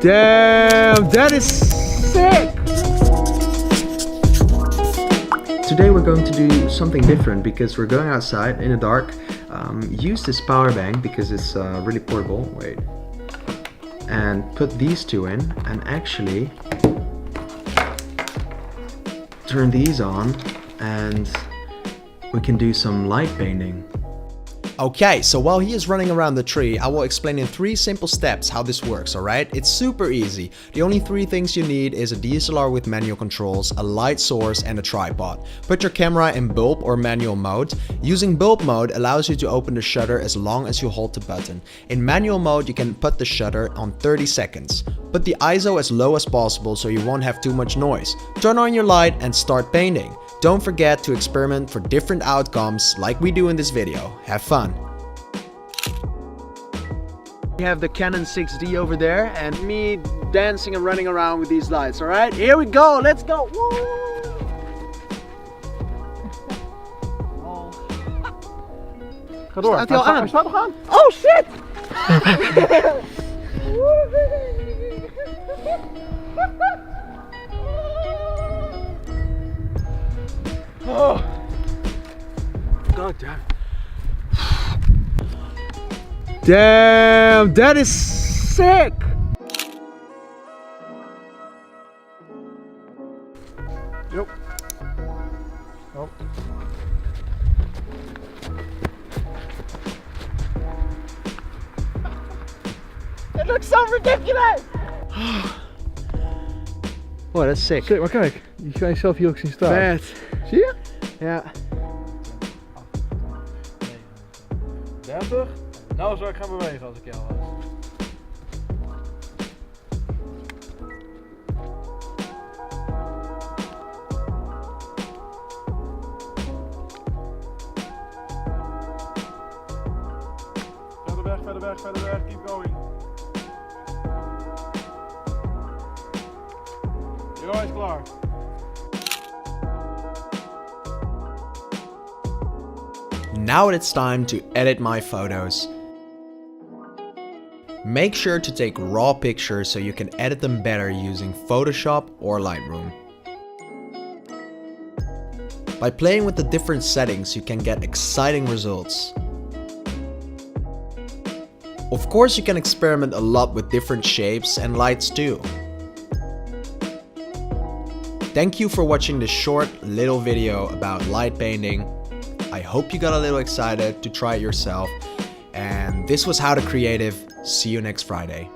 Damn, that is sick! Today we're going to do something different because we're going outside in the dark. Use this power bank because it's really portable. Wait. And put these two in and actually turn these on and we can do some light painting. Okay, so while he is running around the tree, I will explain in 3 simple steps how this works, alright? It's super easy. The only 3 things you need is a DSLR with manual controls, a light source and a tripod. Put your camera in bulb or manual mode. Using bulb mode allows you to open the shutter as long as you hold the button. In manual mode you can put the shutter on 30 seconds. Put the ISO as low as possible so you won't have too much noise. Turn on your light and start painting. Don't forget to experiment for different outcomes like we do in this video. Have fun! We have the Canon 6D over there and me dancing and running around with these lights, alright? Here we go, let's go! Woo! Ga door, staat hij al aan? Hij staat nog aan! Oh shit! Oh. God damn. Damn, that is sick! Yep. Oh. It looks so ridiculous! Oh, dat is sick. Sick, maar kijk, je kan jezelf hier ook zien staan. Vet. Zie je? Ja. 30. Nou zou ik gaan bewegen als ik jou was. Verder weg, verder weg, verder weg. Keep going. Jo, hij is klaar. Now it's time to edit my photos. Make sure to take raw pictures so you can edit them better using Photoshop or Lightroom. By playing with the different settings, you can get exciting results. Of course, you can experiment a lot with different shapes and lights too. Thank you for watching this short little video about light painting. I hope you got a little excited to try it yourself. And this was How to Creative. See you next Friday.